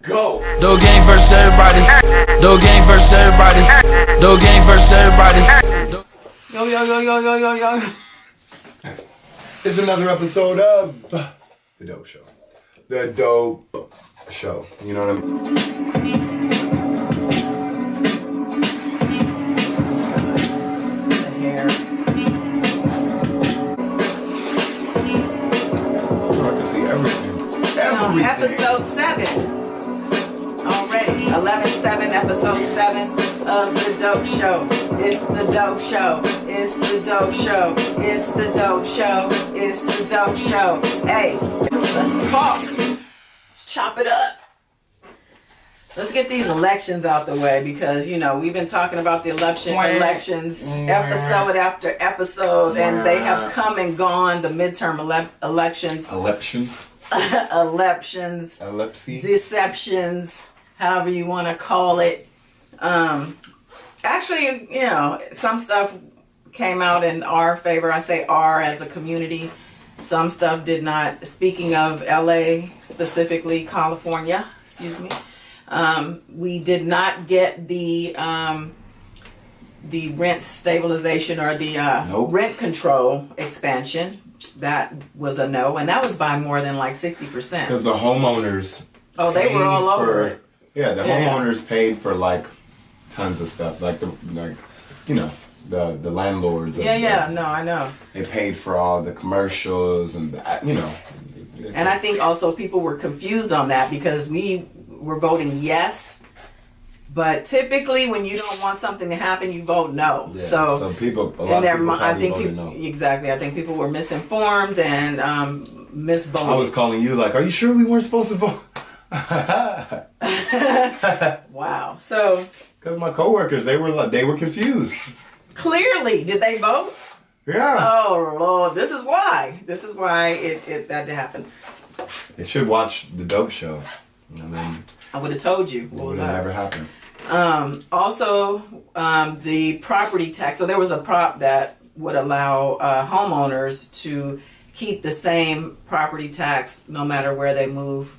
go. Do gang versus everybody. Do gang versus everybody. Do gang versus everybody. Yo, yo, yo, yo, yo, yo, yo. It's another episode of The Dope Show. The Dope Show. You know what I mean? The hair. I can see everything. Everything. Episode 7. Already. 11/7, episode 7 of The Dope Show. It's The Dope Show. It's The Dope Show. It's The Dope Show. It's The Dope Show. Hey, let's talk. Let's chop it up. Let's get these elections out the way because, you know, we've been talking about the elections episode after episode, and they have come and gone. The midterm elections. Elections. Elections. Elepsy. Deceptions. However you want to call it. Actually, you know, some stuff came out in our favor. I say our as a community. Some stuff did not. Speaking of LA, specifically California, excuse me. We did not get the rent stabilization or the rent control expansion. That was a no, and that was by more than like 60%. Because the homeowners. Oh, they were all over it. Yeah, the homeowners paid for like tons of stuff, like the landlords. No, I know. They paid for all the commercials and And I think also people were confused on that because we were voting yes, but typically when you don't want something to happen, you vote no. Yeah, so people, a lot of people I think voted people, no. Exactly. I think people were misinformed and misvoted. I was calling you like, are you sure we weren't supposed to vote? Wow. So because my coworkers, they were confused. Clearly, did they vote? Yeah. Oh Lord, this is why that happened. They should watch The Dope Show. And then I would have told you. What was that? Never happened. Also, the property tax. So there was a prop that would allow homeowners to keep the same property tax no matter where they move,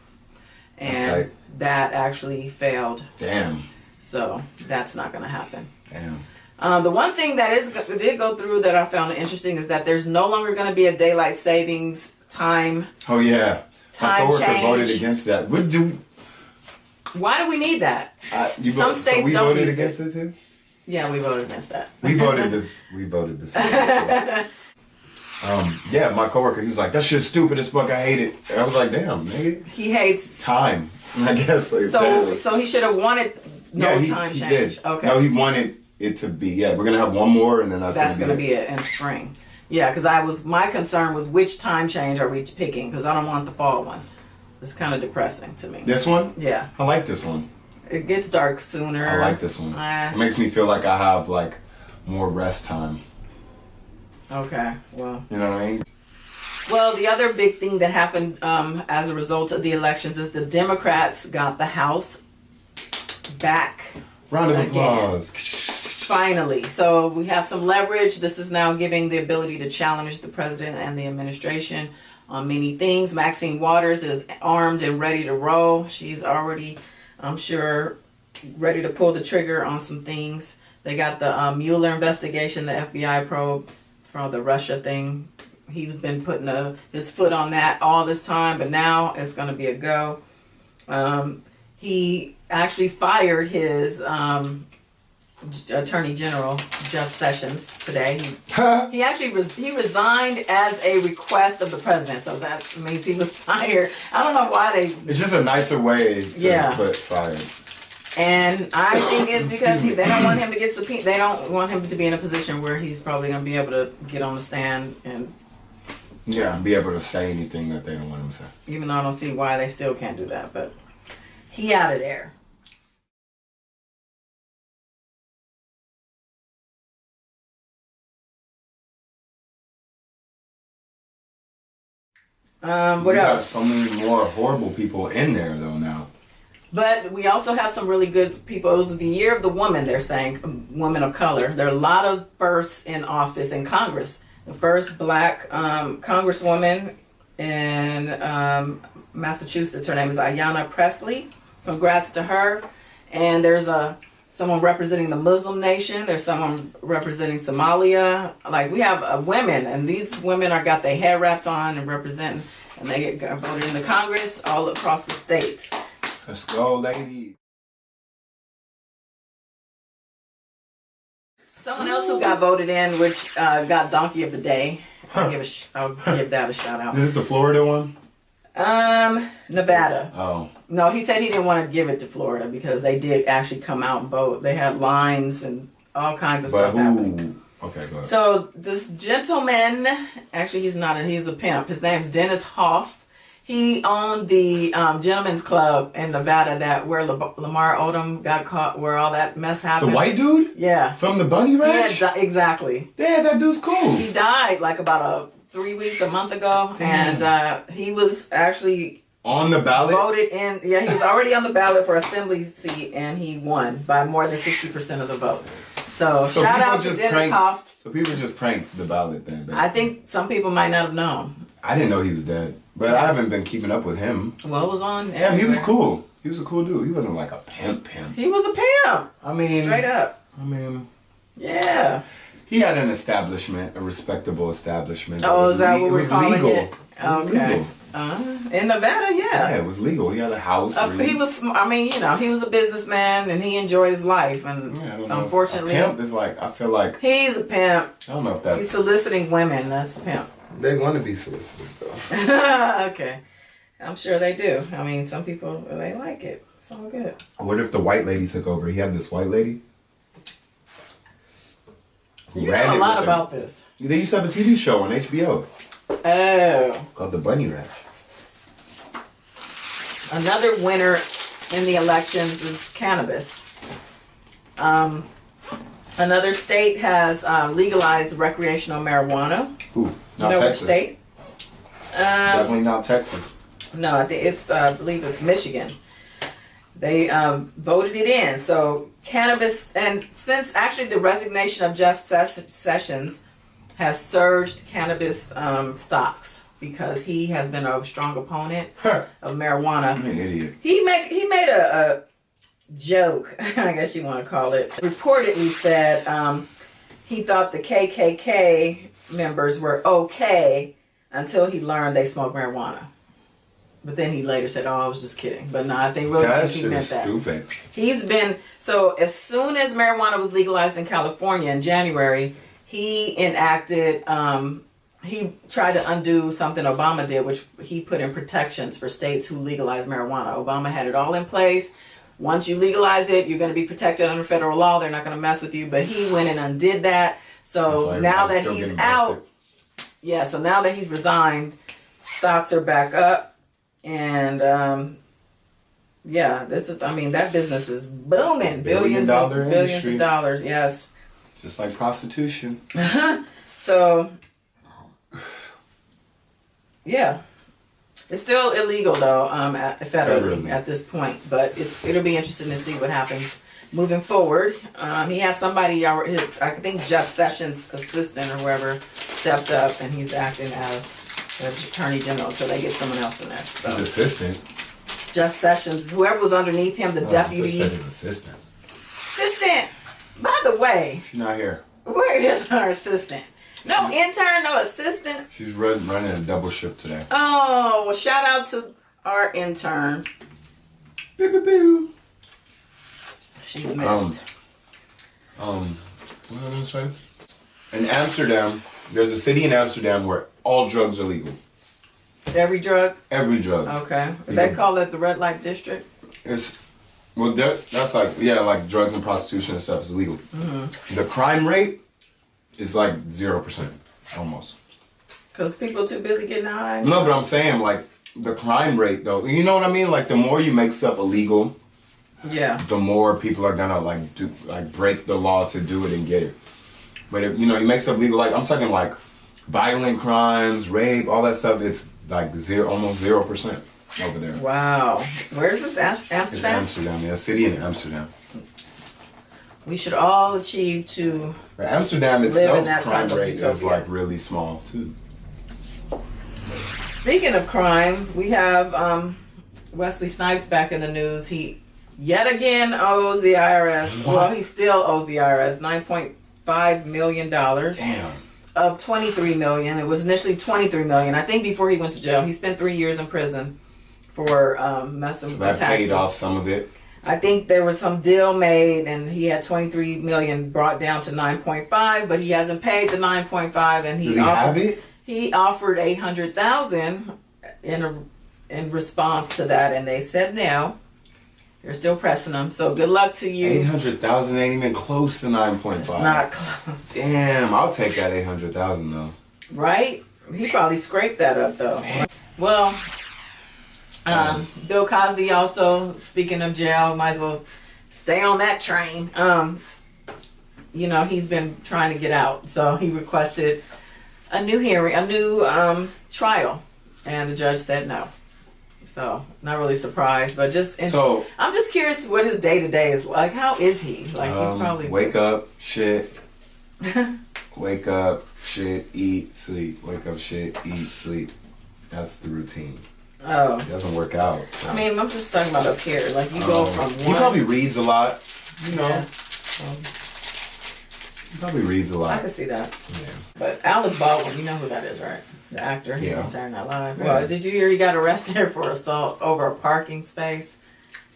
and that actually failed. Damn. So that's not going to happen. Damn. The one thing that did go through that I found interesting is that there's no longer going to be a daylight savings time. Oh yeah. My coworker change. voted against that. Why do we need that? Some states we don't voted use against it too? Yeah, we voted against that. We voted this. Yeah, my coworker, he was like, that shit's stupid as fuck. I hate it. And I was like, damn, nigga. He hates time. I guess. Like, so he should have wanted time he change. Did. Okay. No, he wanted it to be. Yeah, we're gonna have one more, and then that's gonna be it in spring. Yeah, because my concern was which time change are we picking? Because I don't want the fall one. It's kind of depressing to me. This one? Yeah. I like this one. It gets dark sooner. I like this one. It makes me feel like I have like more rest time. Okay, well. You know what I mean? Well, the other big thing that happened as a result of the elections is the Democrats got the House back. Round of applause. Finally. So we have some leverage. This is now giving the ability to challenge the president and the administration on many things. Maxine Waters is armed and ready to roll. She's already, I'm sure, ready to pull the trigger on some things. They got the Mueller investigation, the FBI probe from the Russia thing. He's been putting his foot on that all this time, but now it's going to be a go. He actually fired his Attorney General Jeff Sessions today. He actually resigned as a request of the president, so that means he was fired. I don't know why they. It's just a nicer way to put fired. And I think it's because they don't want him to get subpoenaed. They don't want him to be in a position where he's probably going to be able to get on the stand and. Yeah, be able to say anything that they don't want him to say. Even though I don't see why they still can't do that, but he out of there. What else? Got so many more horrible people in there though now. But we also have some really good people. It was the year of the woman, they're saying, women of color. There are a lot of firsts in office in Congress. The first black congresswoman in Massachusetts, her name is Ayyyyyyy Presley. congrats to her. And there's someone representing the Muslim nation. There's someone representing Somalia. Like, we have women, and these women got their hair wraps on and representing, and they get voted into Congress all across the states. Let's go, lady. Someone else who got voted in, which got Donkey of the Day. I'll give that a shout out. Is it the Florida one? Nevada. Oh. No, he said he didn't want to give it to Florida because they did actually come out and vote. They had lines and all kinds of stuff happening. Okay, go ahead. So this gentleman, actually he's a pimp. His name's Dennis Hoff. He owned the Gentlemen's Club in Nevada where Lamar Odom got caught, where all that mess happened. The white dude? Yeah. From the Bunny Ranch? Yeah, exactly. Yeah, that dude's cool. He died like about 3 weeks, a month ago. Damn. And he was actually on the ballot? Voted in. Yeah, he was already on the ballot for assembly seat, and he won by more than 60% of the vote. So shout out to Dennis Hoff. So people just pranked the ballot then, basically. I think some people might not have known. I didn't know he was dead. But I haven't been keeping up with him. Well, it was on everywhere. Yeah, he was cool. He was a cool dude. He wasn't like a pimp. He was a pimp. I mean... Straight up. I mean... Yeah. He had an establishment, a respectable establishment. Oh, is that what we're calling legal. it? Okay. In Nevada, yeah. Yeah, it was legal. He had a house. He was, I mean, you know, he was a businessman and he enjoyed his life. And yeah, I don't know. unfortunately... A pimp is like, I feel like... He's a pimp. I don't know if that's... He's soliciting women. That's a pimp. They want to be solicited, though. Okay. I'm sure they do. I mean, some people, they like it. It's all good. What if the white lady took over? He had this white lady. You know a lot about this. They used to have a TV show on HBO. Oh. Called The Bunny Ranch. Another winner in the elections is cannabis. Another state has legalized recreational marijuana. Ooh, not Texas. Texas. Which state? Definitely not Texas. No, I think it's, I believe it's Michigan. They voted it in. So cannabis, and since actually the resignation of Jeff Sessions has surged cannabis stocks because he has been a strong opponent of marijuana. I'm an idiot. He made a joke, I guess you want to call it. Reportedly said he thought the KKK members were okay until he learned they smoked marijuana. But then he later said, "Oh, I was just kidding." But no, I think really he meant that. Stupid. He's been so as soon as marijuana was legalized in California in January, he enacted. He tried to undo something Obama did, which he put in protections for states who legalized marijuana. Obama had it all in place. Once you legalize it, you're going to be protected under federal law. They're not going to mess with you. But he went and undid that. So now that he's out, yeah. So now that he's resigned, stocks are back up. And yeah, that business is booming. Billions of dollars, yes. Just like prostitution. So yeah. It's still illegal though, federally at this point. But it'll be interesting to see what happens moving forward. He has somebody, I think Jeff Sessions' assistant or whoever, stepped up and he's acting as the Attorney General until they get someone else in there. So. His assistant. Jeff Sessions, whoever was underneath him, the deputy. Said his assistant. Assistant. By the way, she's not here. Where is our assistant? No intern, no assistant. She's running a double shift today. Oh, well, shout out to our intern. Boo boo boo. She's missed. What was I going to say? In Amsterdam, there's a city in Amsterdam where all drugs are legal. Every drug? Every drug. Okay. They call it the red light district? That's like, yeah, like drugs and prostitution and stuff is legal. Mm-hmm. The crime rate is like 0%, almost. Because people are too busy getting high? No, but I'm saying, like, the crime rate, though, you know what I mean? Like, the more you make stuff illegal, yeah, the more people are gonna, like, break the law to do it and get it. But if, you know, you make stuff legal, like, I'm talking, like, violent crimes, rape, all that stuff, it's, like, almost 0% over there. Wow. Where is this, Amsterdam? It's Amsterdam, yeah, a city in Amsterdam. We should all achieve to but Amsterdam itself's crime rate is, like, really small, too. Speaking of crime, we have Wesley Snipes back in the news. He yet again owes the IRS. What? Well, he still owes the IRS $9.5 million. Damn. Of $23 million. It was initially $23 million. I think before he went to jail, he spent 3 years in prison for messing with the taxes. That paid off some of it. I think there was some deal made, and he had $23 million brought down to 9.5, but he hasn't paid the 9.5, and Does he have it? He offered $800,000 in response to that, and they said no. They're still pressing him, so good luck to you. 800,000 ain't even close to 9.5. It's not close. Damn, I'll take that 800,000 though. Right? He probably scraped that up though. Well, Bill.Cosby also, speaking of jail, might as well stay on that train. You know, he's been trying to get out, so he requested a new hearing, a new trial, and the judge said no. So, not really surprised, but I'm just curious what his day-to-day is like. How is he? Like, he's probably wake up, shit, wake up, shit, eat, sleep. Wake up, shit, eat, sleep. That's the routine. Oh. It doesn't work out. So. I mean, I'm just talking about up here. Like, you go from one... He probably reads a lot, you know. Yeah. He probably reads a lot. I can see that. Yeah. But Alec Baldwin, you know who that is, right? The actor. He's Yeah. on Saturday Night Live. Yeah. Well, did you hear he got arrested for assault over a parking space?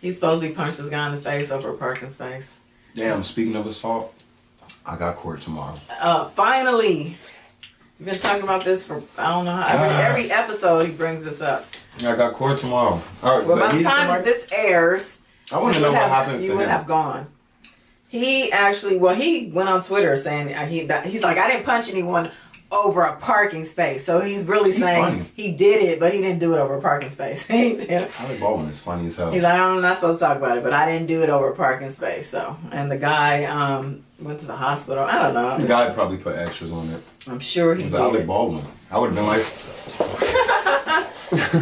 He's supposed to be punched this guy in the face over a parking space. Damn, speaking of assault, I got court tomorrow. Finally! We've been talking about this for, I don't know how, every episode he brings this up. I got court tomorrow. All right, Well, by the time this airs, I want to know what happens to you him. would have gone. He actually, he went on Twitter saying he's like, I didn't punch anyone over a parking space. So he's really saying funny. He did it, but he didn't do it over a parking space. Alec Baldwin is funny as hell. He's like, I'm not supposed to talk about it, but I didn't do it over a parking space. So, and the guy went to the hospital. I don't know. The guy probably put extras on it. I'm sure he It was did. Alec Baldwin. I would have been like...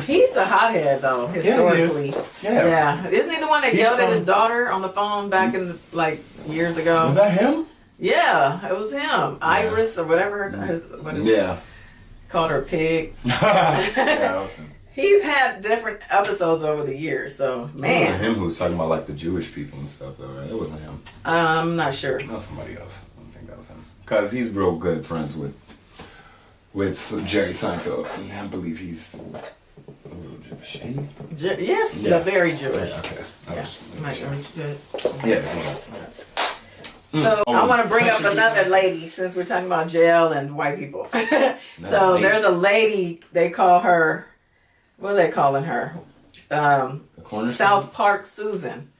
He's a hothead, though, historically. Yeah. Isn't he the one that yelled at his daughter on the phone back in, years ago? Was that him? Yeah, it was him. Iris or whatever. Called her a pig. Yeah, that was him. He's had different episodes over the years, so, It man. wasn't him who was talking about, the Jewish people and stuff, though, right? It wasn't him. I'm not sure. No, somebody else. I don't think that was him. Because he's real good friends with Jerry Seinfeld. And I believe he's a little Jewish, ain't he? Yes, Yeah. they're very Jewish. Yeah, okay. Yeah. So I want to bring up another lady since we're talking about jail and white people. So there's a lady, they call her, what are they calling her? Southpark Susan.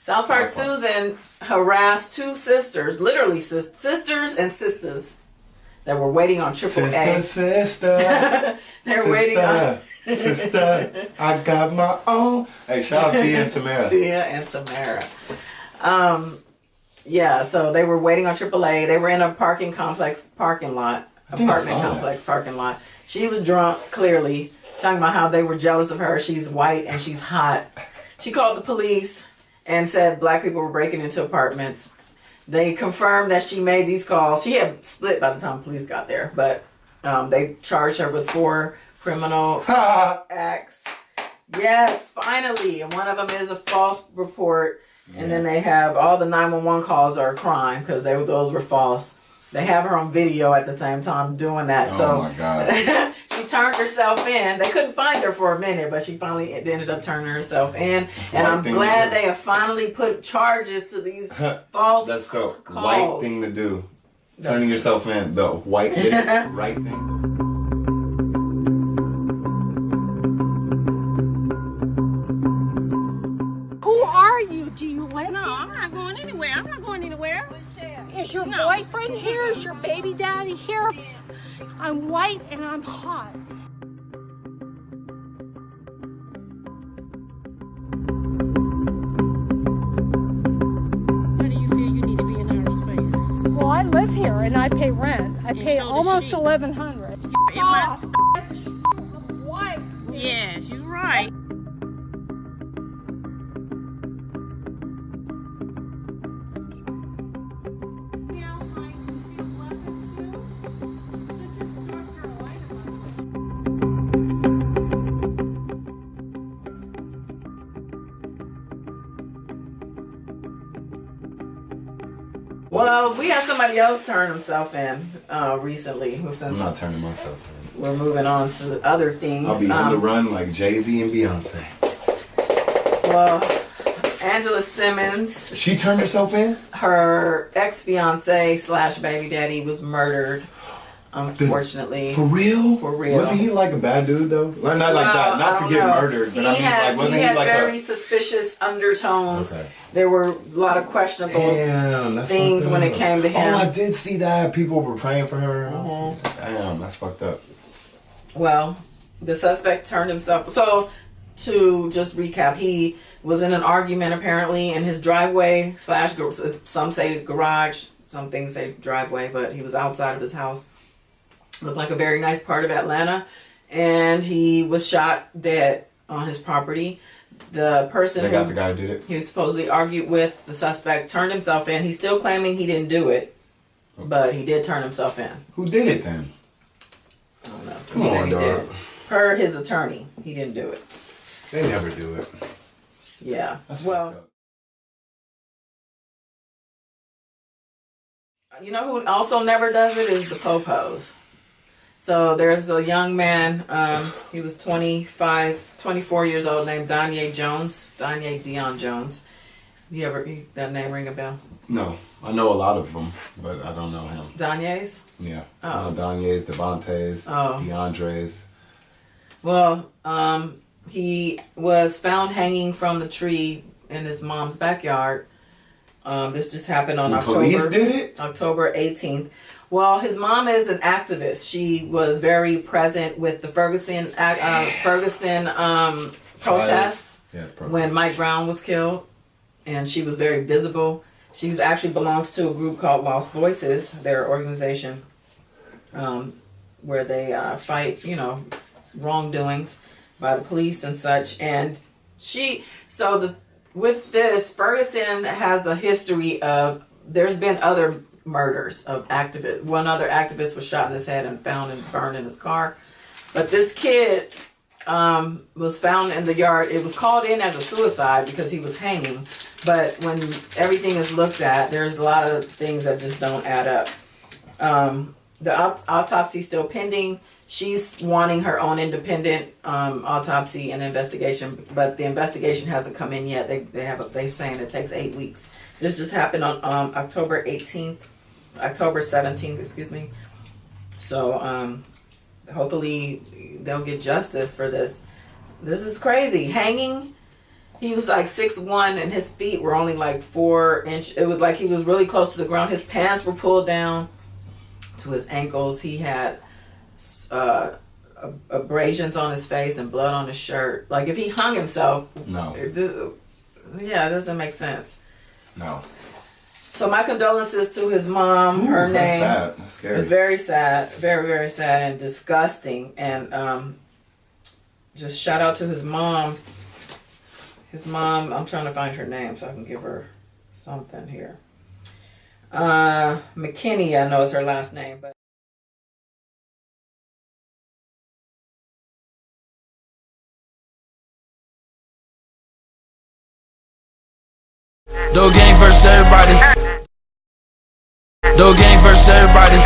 Southpark Susan harassed two sisters, literally sisters and sisters, that were waiting on AAA. Sister. They're waiting on... Sister, I got my own. Hey, shout out to Tia and Tamara. Tia and Tamara. Yeah, so they were waiting on AAA. They were in a apartment complex parking lot. She was drunk, clearly, talking about how they were jealous of her. She's white and she's hot. She called the police and said black people were breaking into apartments. They confirmed that she made these calls. She had split by the time police got there, but they charged her with 4 criminal acts. Yes, finally. And one of them is a false report. And then they have all the 911 calls are a crime because those were false. They have her on video at the same time doing that. Oh my God. She turned herself in. They couldn't find her for a minute, but she finally ended up turning herself in. And I'm glad they have finally put charges to these false That's the calls. white thing to do. Turning yourself in. The white thing. Right thing. Do you live No, I'm not going anywhere. I'm not going anywhere. Is your boyfriend here? Is your baby daddy here? I'm white and I'm hot. Why do you feel you need to be in outer space? Well, I live here and I pay rent. I pay so does almost she. $1,100. In my space? I'm white. Yes, you're right. Well, we had somebody else turn himself in recently. Who I'm not turning myself in. We're moving on to other things. I'll be on the run like Jay-Z and Beyonce. Well, Angela Simmons. She turned herself in? Her ex-fiance / baby daddy was murdered. Unfortunately. For real? For real. Wasn't he like a bad dude though? Well, not like that. Not to get murdered, but I mean, like, wasn't he like very suspicious undertones. Okay. There were a lot of questionable things when it came to him. Oh, I did see that. People were praying for her. Damn, that's fucked up. Well, the suspect turned himself. So, to just recap, he was in an argument apparently in his driveway / some say garage, some things say driveway, but he was outside of his house. Looked like a very nice part of Atlanta, and he was shot dead on his property. The person they got the guy who did it. He supposedly argued with the suspect, turned himself in. He's still claiming he didn't do it, but he did turn himself in. Who did it then? I don't know. Come on, dog. Per his attorney, he didn't do it. They never do it. Yeah. That's well, you know who also never does it is the popos. So there's a young man, he was 24 years old, named Danye.Jones, Danye.Jones. That name ring a bell? No, I know a lot of them, but I don't know him. Danye's? Yeah. Danye's, Devontae's, DeAndre's. Well, he was found hanging from the tree in his mom's backyard. This just happened on Police did it? October 18th. Well, his mom is an activist. She was very present with the Ferguson protests when Mike Brown was killed, and she was very visible. She actually belongs to a group called Lost Voices, their organization, where they fight, wrongdoings by the police and such. And with this, Ferguson has a history of, there's been other murders of activists. One other activist was shot in his head and found and burned in his car. But this kid was found in the yard. It was called in as a suicide because he was hanging. But when everything is looked at, there's a lot of things that just don't add up. The autopsy is still pending. She's wanting her own independent autopsy and investigation, but the investigation hasn't come in yet. They're saying it takes 8 weeks. This just happened on October 17th, excuse me. So hopefully they'll get justice for this. This is crazy. Hanging. He was like 6'1" and his feet were only like 4 inches. It was like he was really close to the ground. His pants were pulled down to his ankles. He had abrasions on his face and blood on his shirt. Like if he hung himself, no, it doesn't make sense. No. So my condolences to his mom. Her name. That's sad. That's scary. It's very sad, very very sad and disgusting. And just shout out to his mom. His mom. I'm trying to find her name so I can give her something here. McKinney, I know is her last name, but. Doe gang versus everybody. Doe gang versus everybody.